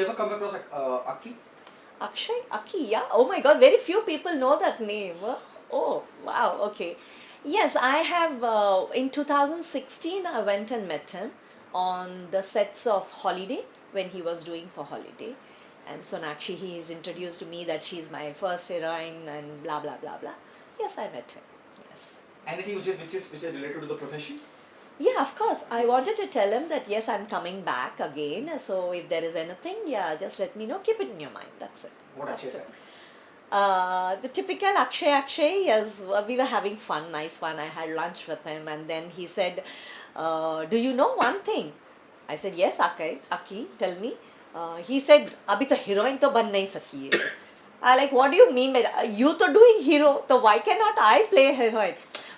ever come across Aki? Akshay? Aki, yeah. Oh my god, very few people know that name. Oh, wow, okay. Yes, I have. In 2016, I went and met him on the sets of Holiday when he was doing for Holiday. And Sonakshi, he's introduced to me that she's my first heroine and blah blah blah blah. Yes, I met him. Yes. Anything which is related to the profession? Yeah, of course. I wanted to tell him that yes, I'm coming back again. So if there is anything, yeah, just let me know. Keep it in your mind. That's it. What Akshay That's said? the typical Akshay, yes, we were having fun, nice fun. I had lunch with him, and then he said, "Do you know one thing?" I said, "Yes, Aki, tell me." He said, "Abhi to heroine to ban nahi saki hai." I like, what do you mean by that? You to doing hero, so why cannot I play heroine?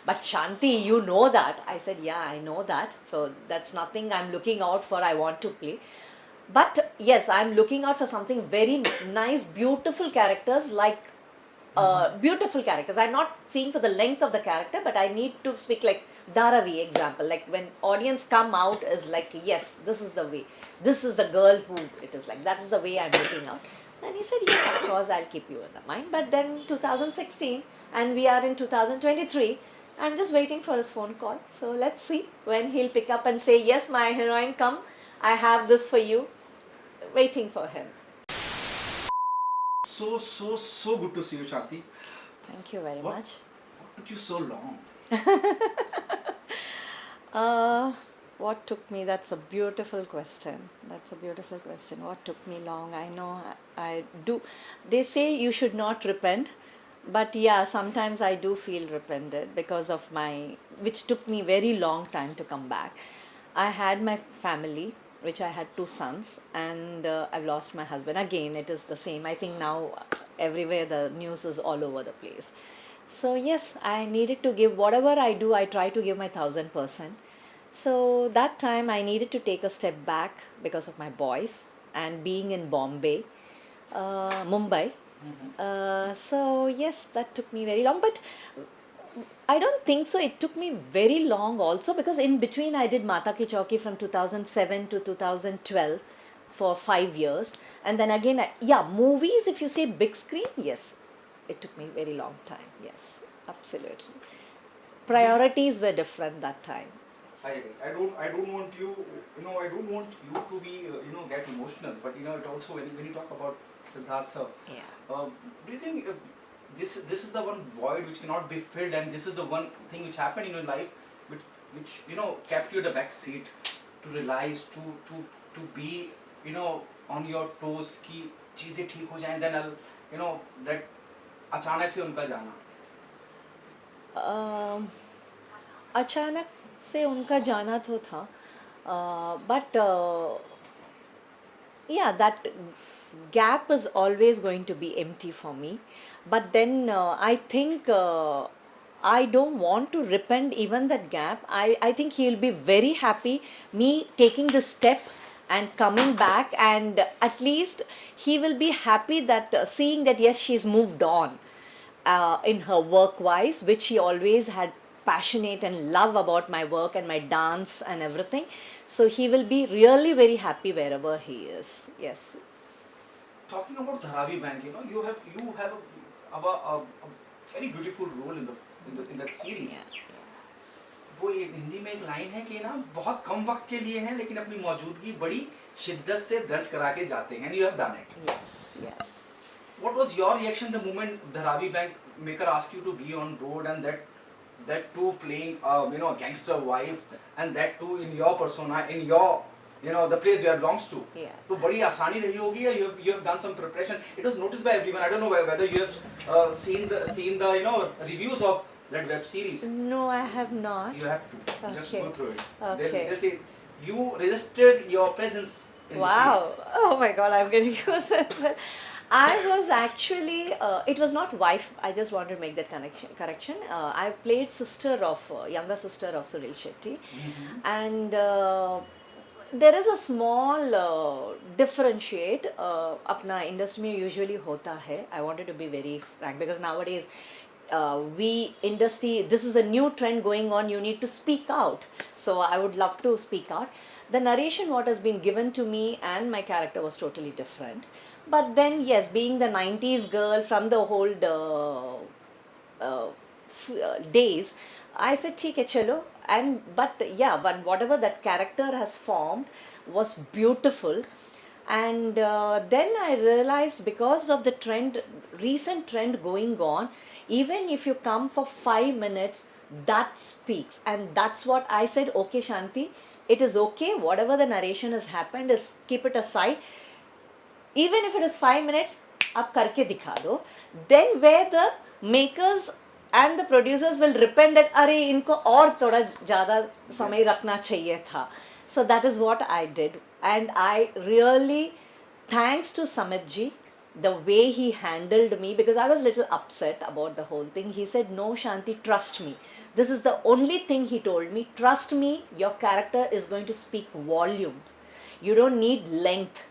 But Shanti, you know that. I said, yeah, I know that. So that's nothing I'm looking out for. I want to play. But yes, I'm looking out for something very nice, beautiful characters like beautiful characters. I'm not seeing for the length of the character, but I need to speak like Dharavi example. Like when audience come out is like, yes, this is the way. This is the girl who it is like. That is the way I'm looking out. Then he said, yes, of course, I'll keep you in the mind. But then 2016 and we are in 2023. I'm just waiting for his phone call. So let's see when he'll pick up and say, yes, my heroine, come. I have this for you. Waiting for him. So good to see you, Shanti. Thank you very much. What took you so long? What took me? That's a beautiful question. That's a beautiful question. What took me long? I know I do. They say you should not repent, but yeah, sometimes I do feel repented because of which took me very long time to come back. I had my family, which I had 2 sons, and I've lost my husband. Again, it is the same. I think now everywhere the news is all over the place. So yes, I needed to give whatever I do. I try to give my 1000%. So that time I needed to take a step back because of my boys and being in Mumbai. So yes, that took me very long, but I don't think so. It took me very long also because in between I did Mata Ki Chauki from 2007 to 2012 for 5 years. And then again, movies, if you say big screen, yes, it took me very long time. Yes, absolutely. Priorities were different that time. I agree. I don't want you, I don't want you to be, get emotional. But it also when you talk about Siddharth sir, Yeah. do you think this is the one void which cannot be filled, and this is the one thing which happened in your life, which kept you at the back seat to realize to be on your toes कि चीजें ठीक हो जाएं, then I'll that अचानक से उनका जाना. अचानक से उनका जाना तो था, but yeah, that gap is always going to be empty for me. But then I think I don't want to repent even that gap. I think he'll be very happy me taking the step and coming back, and at least he will be happy that seeing that yes, she's moved on in her work wise, which she always had passionate and love about my work and my dance and everything. So he will be really very happy wherever he is. Yes. Talking about Dharavi Bank, you have a very beautiful role in that series. Yeah. वो हिंदी में एक line है कि बहुत कम वक्त के लिए है लेकिन अपनी मौजूदगी बड़ी शिद्दत से दर्ज करा के जाते हैं. You have done it. Yes. What was your reaction the moment Dharavi Bank maker asked you to be on board, and that too playing a gangster wife, and that too in your persona, in your the place where it belongs to. Yeah. तो बड़ी आसानी रही होगी, या you have done some preparation. It was noticed by everyone. I don't know whether you have seen the reviews of that web series. No, I have not. You have to just go through it. Okay. They say you registered your presence in the series. Oh my god, I'm getting goosebumps. I was actually, it was not wife, I just want to make that correction. I played younger sister of Sunil Shetty. And there is a small differentiate, अपना industry में usually होता है. I wanted to be very frank because nowadays, this is a new trend going on, you need to speak out. So I would love to speak out. the narration what has been given to me and my character was totally different. But then yes, being the 90s girl from the whole days, I said ठीक है चलो. And but yeah, but whatever that character has formed was beautiful. And then I realized, because of the trend, recent trend going on, even if you come for 5 minutes, that speaks. And that's what I said, okay Shanti, it is okay, whatever the narration has happened is keep it aside, even if it is 5 minutes, आप करके दिखा दो. Then where the makers and the producers will repent that अरे इनको और थोड़ा ज़्यादा समय रखना चाहिए था. So that is what I did. And I really, thanks to Samit ji, the way he handled me, because I was a little upset about the whole thing. He said, no Shanti, trust me. This is the only thing he told me. Trust me, your character is going to speak volumes. You don't need length.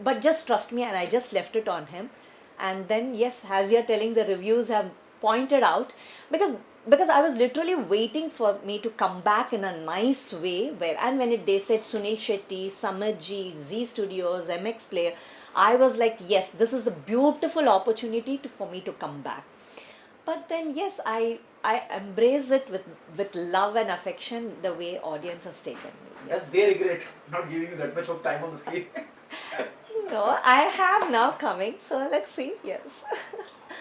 But just trust me. And I just left it on him. And then yes, as you're telling, the reviews have pointed out, because I was literally waiting for me to come back in a nice way, where, and when they said Sunil Shetty, Samit ji, Z Studios, MX Player, I was like, yes, this is a beautiful opportunity for me to come back. But then yes, I embrace it with love and affection, the way audience has taken me. Yes. Does they regret not giving you that much of time on the screen? No, I have now coming, so let's see. Yes.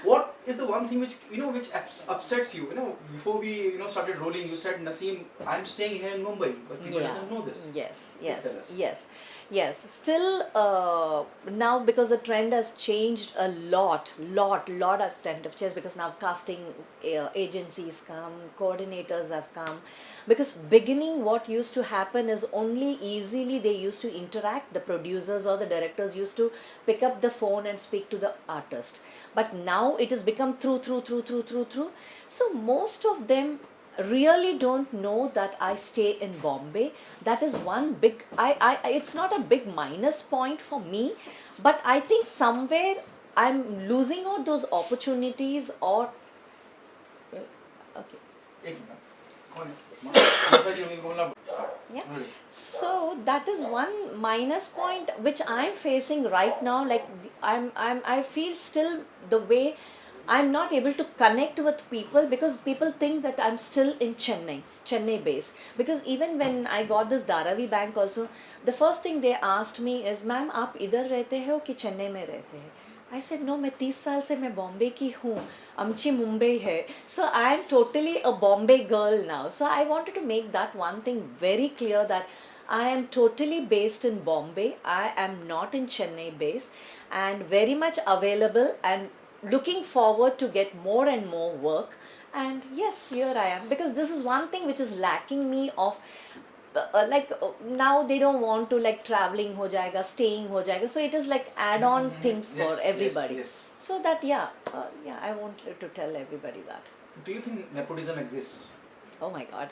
What is the one thing which upsets you? Before we started rolling, you said, Naseem, I'm staying here in Mumbai, but people doesn't know this. Yes. Still, now because the trend has changed a lot of trend of chess, because now casting agencies come, coordinators have come. Because beginning, what used to happen is only easily they used to interact. The producers or the directors used to pick up the phone and speak to the artist. But now it has become through. So most of them really don't know that I stay in Bombay. That is one big, it's not a big minus point for me, but I think somewhere I'm losing out those opportunities, or okay. Yeah. So that is one minus point which I'm facing right now. Like I feel still the way I'm not able to connect with people, because people think that I'm still in Chennai based. Because even when I got this Dharavi Bank also, the first thing they asked me is, ma'am, आप इधर रहते हो कि चेन्नई में रहते हैं? I said, no, मैं 30 साल से मैं बॉम्बे की हूँ, अमची मुंबई है. So I am totally a Bombay girl now. So I wanted to make that one thing very clear, that I am totally based in Bombay. I am not in Chennai based, and very much available and looking forward to get more and more work. And yes, here I am, because this is one thing which is lacking me of now they don't want to, like, traveling ho jayega, staying ho jayega, so it is like add-on things for everybody. Yes. So that I wanted to tell everybody that. Do you think nepotism exists? Oh my God.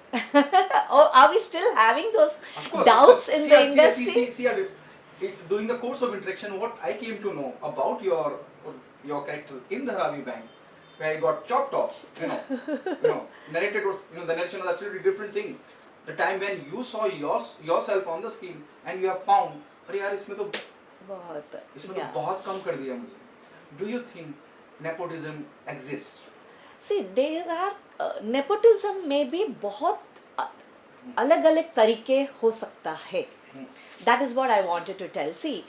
Oh, are we still having those doubts in the industry? See, during the course of interaction, what I came to know about your character in the Dharavi Bank, where I got chopped off, narrated was, the narration was absolutely different thing. The time when you saw yourself on the screen and you have found, अरे यार इसमें तो बहुत कम कर दिया मुझे. Do you think nepotism exists? See, there are nepotism में भी बहुत अलग-अलग तरीके हो सकता है. That is what I wanted to tell. See,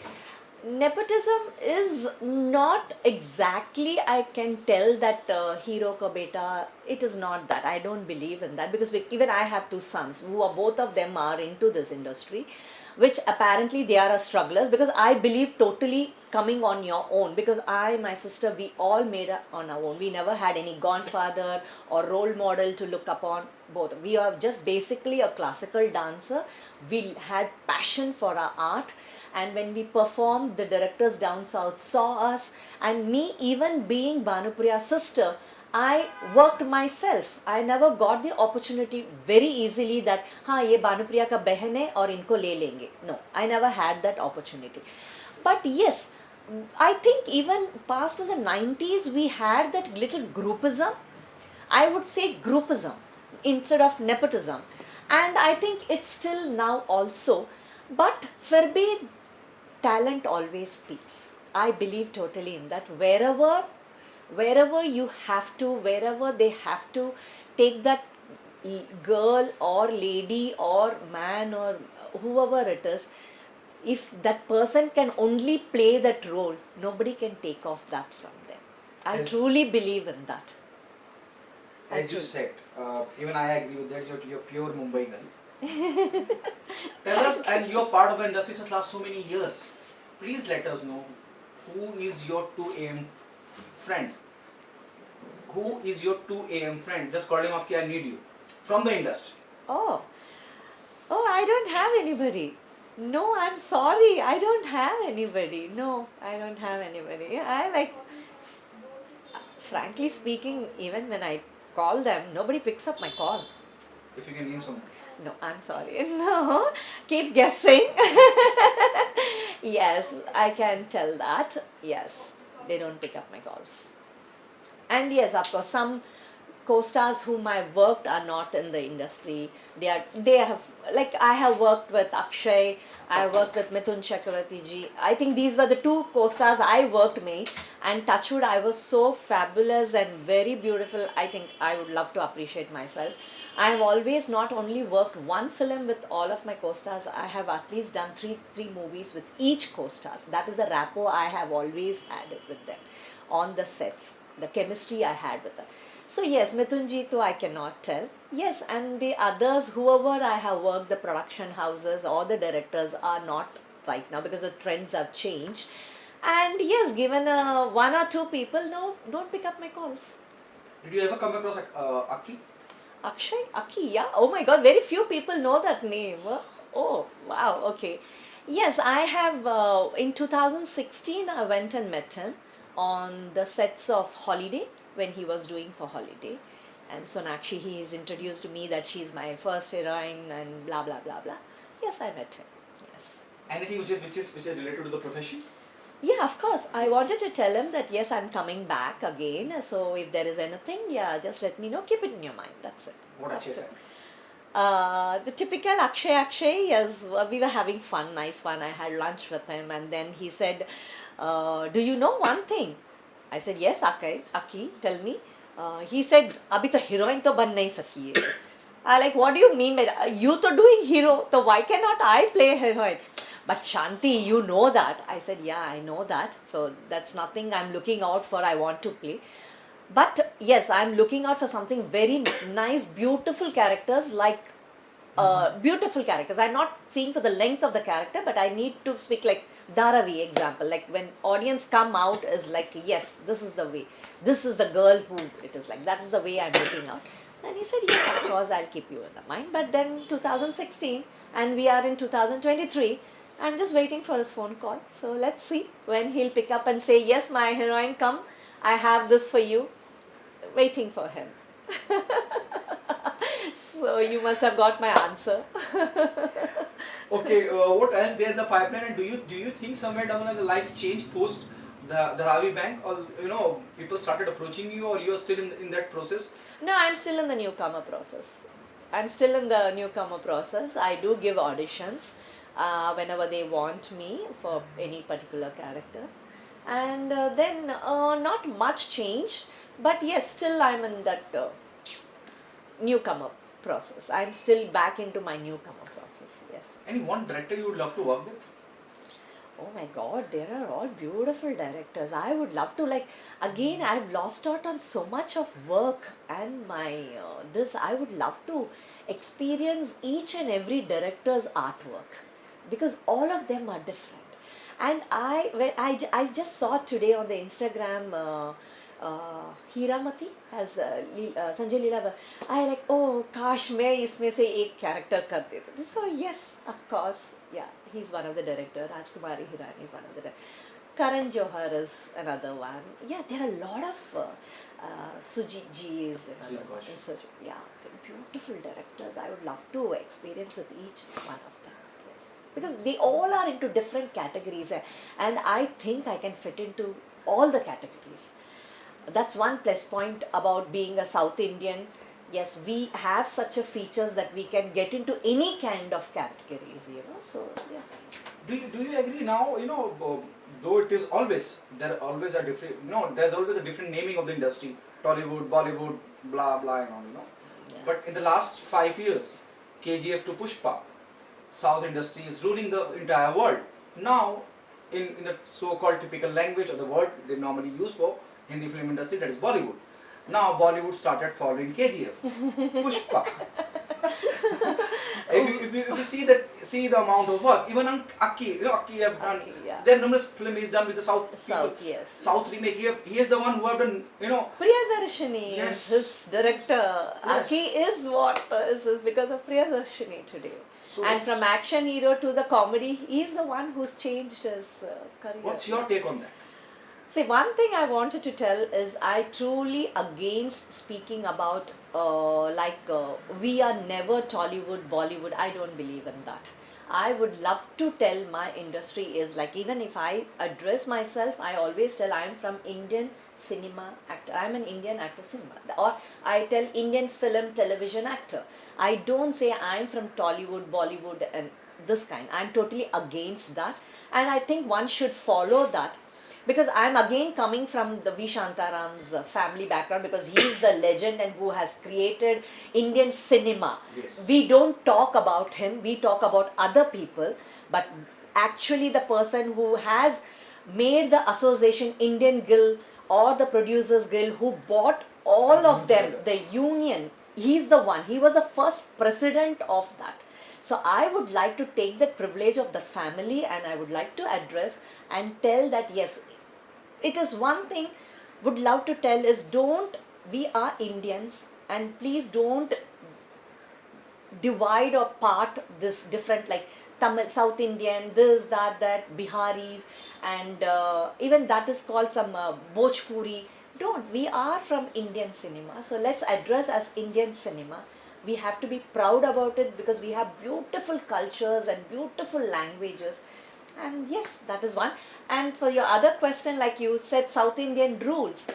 nepotism is not exactly, I can tell that hero ka beta, it is not that. I don't believe in that, because even I have two sons who are, both of them are into this industry, which apparently they are strugglers, because I believe totally coming on your own, because my sister, we all made it on our own. We never had any godfather or role model to look upon. Both, we are just basically a classical dancer. We had passion for our art, and when we performed, the directors down south saw us, and me, even being Bhanupriya's sister, I worked myself. I never got the opportunity very easily that हाँ ये भानुप्रिया का बहन है और इनको ले लेंगे. No, I never had that opportunity. But yes, I think even past in the 90s, we had that little groupism. I would say groupism instead of nepotism. And I think it's still now also. But फिर भी talent always speaks. I believe totally in that. Wherever you have to, wherever they have to take that girl or lady or man or whoever it is, if that person can only play that role, nobody can take off that from them. I As- truly believe in that. As you said, even I agree with that. You're pure Mumbai girl. Tell us, and you're part of the industry since last so many years. Please let us know who is your 2 a.m. friend. Who is your 2 a.m. friend? Just call him up. I need you from the industry. Oh, I don't have anybody. No, I'm sorry. I don't have anybody. No, I don't have anybody. I like, frankly speaking, even when I call them, nobody picks up my call. If you can name someone. No, I'm sorry. No, keep guessing. Yes, I can tell that. Yes, they don't pick up my calls. And yes, of course, some co-stars whom I worked are not in the industry. They have, like, I have worked with Akshay, I worked with Mithun Chakravarti ji. I think these were the two co-stars I worked with, and touchwood, I was so fabulous and very beautiful. I think I would love to appreciate myself. I have always not only worked one film with all of my co-stars, I have at least done three movies with each co-stars. That is the rapport I have always had with them on the sets, the chemistry I had with them. So yes, Mithunji to I cannot tell. Yes, and the others, whoever I have worked, the production houses or the directors are not right now because the trends have changed. And yes, given one or two people, no, don't pick up my calls. Did you ever come across Aki? Akshay, Aki, yeah. Oh my God, very few people know that name. Oh, wow, okay. Yes, I have, in 2016, I went and met him on the sets of Holiday when he was doing for Holiday. And Sonakshi, he's introduced to me that she's my first heroine and blah, blah, blah, blah. Yes, I met him. Yes. Anything which is related to the profession? Yeah, of course. I wanted to tell him that yes, I'm coming back again. So if there is anything, yeah, just let me know. Keep it in your mind. That's it. What Akshay That's it. said? The typical Akshay, yes, we were having fun, nice fun. I had lunch with him, and then he said, "Do you know one thing?" I said, "Yes, Aki, tell me." He said, "Abhi to heroine to ban nahi saki hai." I like, what do you mean by that? You to doing hero, so why cannot I play heroine? But Shanti, you know that. I said, yeah, I know that. So that's nothing I'm looking out for. I want to play. But yes, I'm looking out for something very nice, beautiful characters like beautiful characters. I'm not seeing for the length of the character, but I need to speak like Dharavi example. Like when audience come out is like, yes, this is the way. This is the girl who it is like. That is the way I'm looking out. And he said, yes, of course, I'll keep you in the mind. But then 2016 and we are in 2023. I'm just waiting for his phone call. So let's see when he'll pick up and say, yes, my heroine, come. I have this for you. Waiting for him. So you must have got my answer. Okay, what else there in the pipeline? And do you think somewhere down the line the life changed post the Ravi Bank, or people started approaching you, or you're still in that process? No, I'm still in the newcomer process. I'm still in the newcomer process. I do give auditions whenever they want me for any particular character. And then not much changed, but yes, still I'm in that newcomer process. I'm still back into my newcomer process, yes. Any one director you would love to work with? Oh my God, there are all beautiful directors. I would love to, like, again, I've lost out on so much of work and my this. I would love to experience each and every director's artwork because all of them are different. And I just saw today on the Instagram, Hiramati has Sanjay Leela. I like, oh, kash, मैं इसमें से एक character कर देती. So yes, of course, yeah, he's one of the director. Rajkumari Hirani is one of the director. Karan Johar is another one. Yeah, there are a lot of Sujit Ji is another one. Yeah, they're beautiful directors. I would love to experience with each one of them. Yes, because they all are into different categories, and I think I can fit into all the categories. That's one plus point about being a South Indian, yes, we have such a features that we can get into any kind of categories, you know. So yes. Do you agree now? Though it is always there always a different there's always a different naming of the industry, Tollywood, Bollywood, blah blah and all, Yeah. But in the last 5 years, KGF to Pushpa, South industry is ruling the entire world. Now, in the so-called typical language of the word they normally use for Hindi film industry, that is Bollywood. Now Bollywood started following KGF, Pushpa. If you see the amount of work, even Aki, Aki have done. Aki, yeah. There are numerous film is done with the South South, people. yes. South remake. He is the one who have done. Priyadarshini Yes. is his director. Yes. Aki is what is because of Priyadarshini today. So And from action hero to the comedy, he's the one who's changed his career. what's your take on that? See, one thing I wanted to tell is I truly against speaking about we are never Tollywood, Bollywood. I don't believe in that. I would love to tell my industry is like, even if I address myself, I always tell I am from Indian cinema actor. I am an Indian actor cinema, or I tell Indian film television actor. I don't say I am from Tollywood, Bollywood and this kind. I am totally against that, and I think one should follow that. Because I'm again coming from the V. Shantaram's family background, because he is the legend and who has created Indian cinema. Yes. We don't talk about him, we talk about other people, but actually the person who has made the association Indian Guild or the Producers Guild, who bought all of them, the union, he's the one. He was the first president of that. So I would like to take the privilege of the family, and I would like to address and tell that yes, it is one thing would love to tell is, don't, we are Indians, and please don't divide or part this different, like Tamil, South Indian, this, that, Biharis, and even that is called some Bhojpuri. Don't, we are from Indian cinema, so let's address as Indian cinema. We have to be proud about it because we have beautiful cultures and beautiful languages. And yes, that is one. And for your other question, like you said, South Indian rules.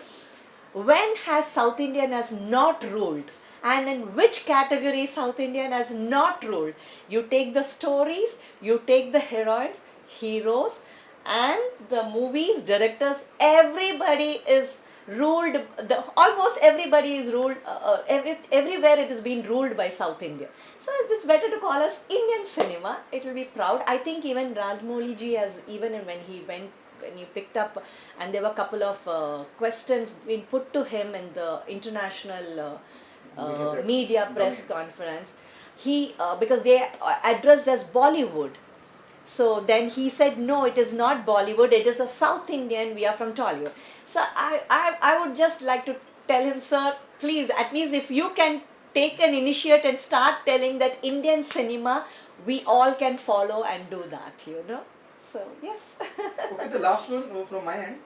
When has South Indian has not ruled? And in which category South Indian has not ruled? You take the stories, you take the heroines, heroes, and the movies, directors, everybody is ruled, almost everybody is ruled, everywhere it is being ruled by South India. So it's better to call us Indian cinema. It will be proud. I think even Rajmouli ji has, even when he went, when you picked up, and there were a couple of questions being put to him in the international media press conference, he because they addressed as Bollywood. So then he said, no, it is not Bollywood, it is a South Indian, we are from Tollywood. So I would just like to tell him, sir, please, at least if you can take an initiate and start telling that Indian cinema, we all can follow and do that, you know. So, yes. Okay, the last one from my end.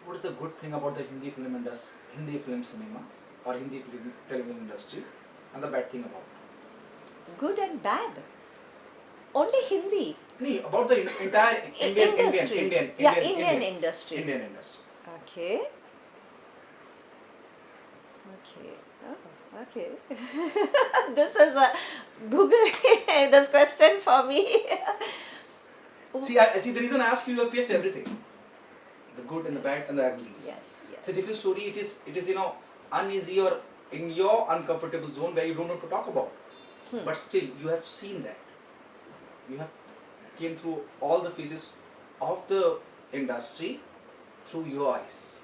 What is the good thing about the Hindi film industry, Hindi film cinema, or Hindi film television industry, and the bad thing about it? Good and bad. Only Hindi. No, about the entire Indian industry. Indian Industry. Indian industry. Okay. Okay. Oh, okay. This is a Google this question for me. See, the reason I ask you, you have faced everything, the good and the bad and the ugly. Yes, yes. It's a different story. It is uneasy or in your uncomfortable zone where you don't know to talk about. But still, you have seen that. You have came through all the phases of the industry through your eyes.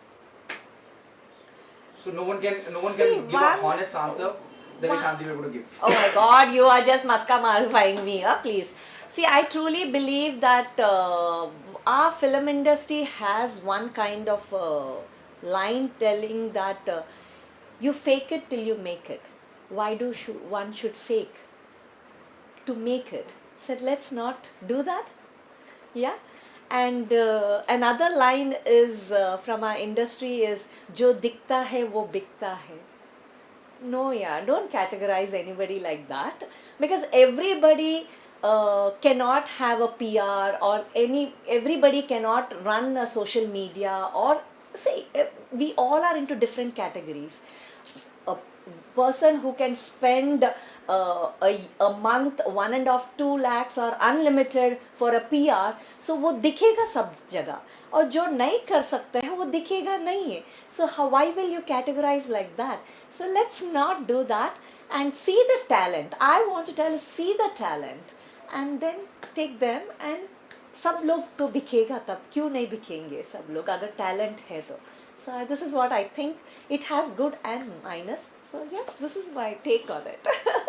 So no one can give a honest answer that Shanti is going to give. Oh my God, you are just maska marifying me, please. See, I truly believe that our film industry has one kind of line telling that you fake it till you make it. Why do one should fake to make it? Said, let's not do that. Yeah. And another line is from our industry is jo dikta hai wo bikta hai. No, yeah, don't categorize anybody like that, because everybody cannot have a PR, or everybody cannot run a social media, or say we all are into different categories. person who can spend a month 1.5-2 lakhs or unlimited for a PR, so वो दिखेगा सब जगह, और जो नहीं कर सकते हैं वो दिखेगा नहीं है. So why will you categorize like that? So let's not do that and see the talent. I want to tell, see the talent and then take them, and सब लोग तो बिकेगा, तब क्यों नहीं बिकेंगे सब लोग अगर टैलेंट है तो. So this is what I think. It has good and minus. So yes, this is my take on it.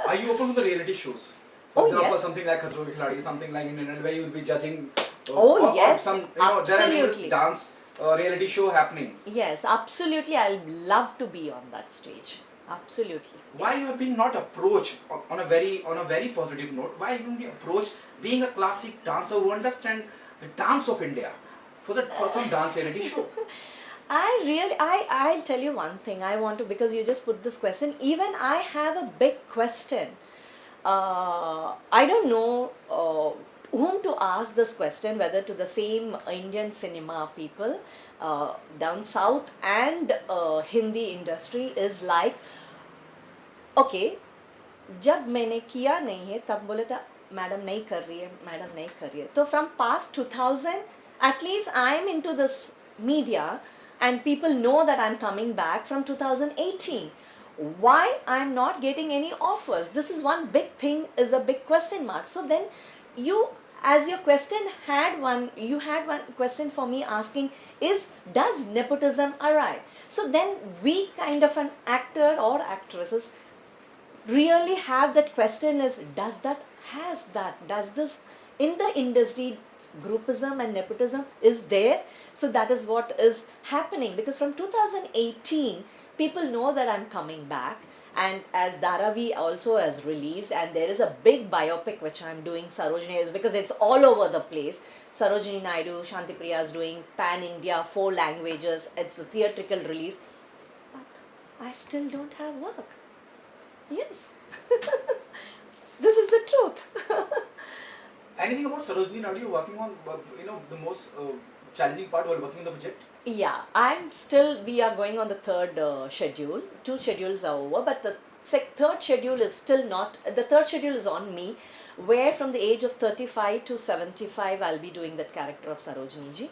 Are you open to the reality shows? For Oh, example, yes. something like Khatro Ke Khiladi, something like Indian, where you will be judging. Oh, yes, Some, there are numerous absolutely. dance reality show happening. Yes, absolutely. I'll love to be on that stage. Absolutely. Why Yes. you have been not approached on a very positive note? Why haven't you approached being a classic dancer who understand the dance of India for some dance reality show? I'll tell you one thing. I want to, because you just put this question. Even I have a big question. I don't know whom to ask this question, whether to the same Indian cinema people down south and Hindi industry, is like, okay, जब मैंने किया नहीं है तब बोले था madam नहीं कर रही है, मैडम नहीं कर रही है. तो from past 2000, at least I'm into this media and people know that I'm coming back from 2018. Why I'm not getting any offers? This is one big thing, is a big question mark. So then you, as your question you had one question for me asking, does nepotism arrive? So then we kind of an actor or actresses really have that question, is does this in the industry, groupism and nepotism is there? So that is what is happening, because from 2018 people know that I'm coming back, and as Dharavi also has released, and there is a big biopic which I'm doing, Sarojini, is because it's all over the place. Sarojini Naidu, Shanti Priya is doing pan India, 4 languages, it's a theatrical release, but I still don't have work. Yes. This is the truth. Anything about Sarojini Naidu working on, the most challenging part while working on the project? Yeah, we are going on the third schedule. 2 schedules are over, but the third schedule is still not, the third schedule is on me, where from the age of 35 to 75 I'll be doing that character of Sarojini ji.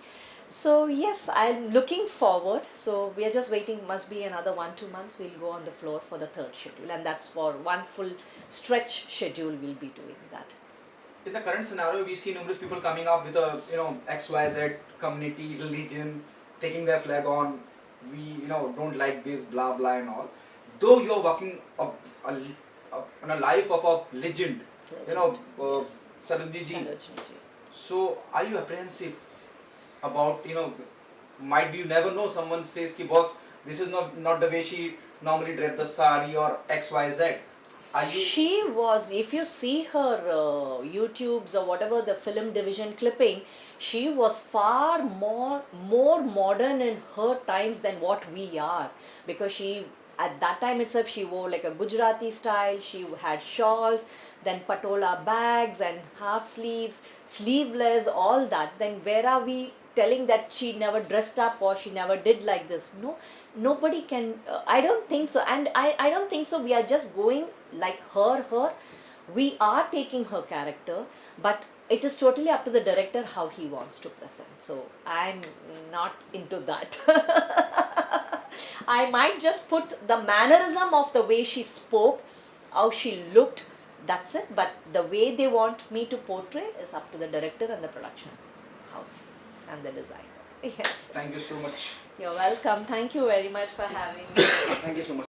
So yes, I'm looking forward. So we are just waiting, must be another 1-2 months, we'll go on the floor for the third schedule, and that's for one full stretch schedule we'll be doing that. In the current scenario, we see numerous people coming up with a XYZ community, religion, taking their flag on. We don't like this, blah blah and all. Though you are working on a life of a legend, Yes. Sarojini ji. Sarojini ji. So are you apprehensive about might be, you never know, someone says ki boss, this is not the way she normally dressed the sari or XYZ. Are you? She was, if you see her YouTubes or whatever, the film division clipping, she was far more modern in her times than what we are, because she, at that time itself, she wore like a Gujarati style, she had shawls, then patola bags and half sleeves, sleeveless, all that. Then where are we telling that she never dressed up or she never did like this? No, nobody can, I don't think so. And I don't think so. We are just going like her. We are taking her character, but it is totally up to the director how he wants to present. So I'm not into that. I might just put the mannerism of the way she spoke, how she looked, that's it. But the way they want me to portray is up to the director and the production house and the designer. Yes. Thank you so much. You're welcome. Thank you very much for having me. Thank you so much.